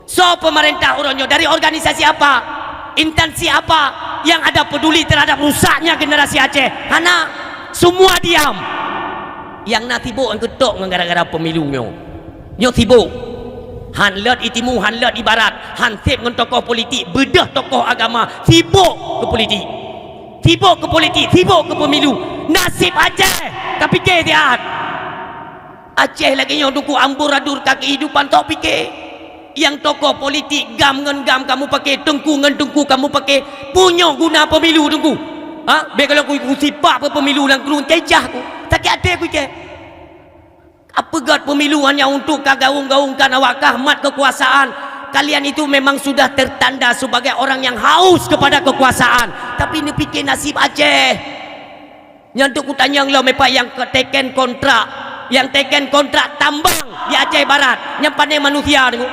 So pemerintah uronyo dari organisasi apa, instansi apa yang ada peduli terhadap rusaknya generasi Aceh? Hana semua diam. Yang nak tibuk ang ketok gara-gara pemilu nyo tibuk. Han let itimu, han let ibarat, han sip dengan tokoh politik, bedah tokoh agama, tibuk ke politik. Tibuk ke politik, tibuk ke pemilu. Nasib Aceh tak fikir tiat. Aceh lagi yang tunggu amburadur kaki kehidupan tak fikir. Yang tokoh politik gam ngen gam kamu pakai, tengku ngen tengku kamu pakai, punya guna pemilu tengku. Ha? Biar kalau aku sipak apa pemilu lang kurun cecah aku. Tak ada aku ke. Apa gad pemilu hanya untuk kagaung-gaungkan awak kahmat kekuasaan? Kalian itu memang sudah tertanda sebagai orang yang haus kepada kekuasaan. Tapi ni fikir nasib Aceh. Yang tu kutanya lo mepak yang teken kontrak, yang teken kontrak tambang di Aceh Barat, yang pandai manusia tu.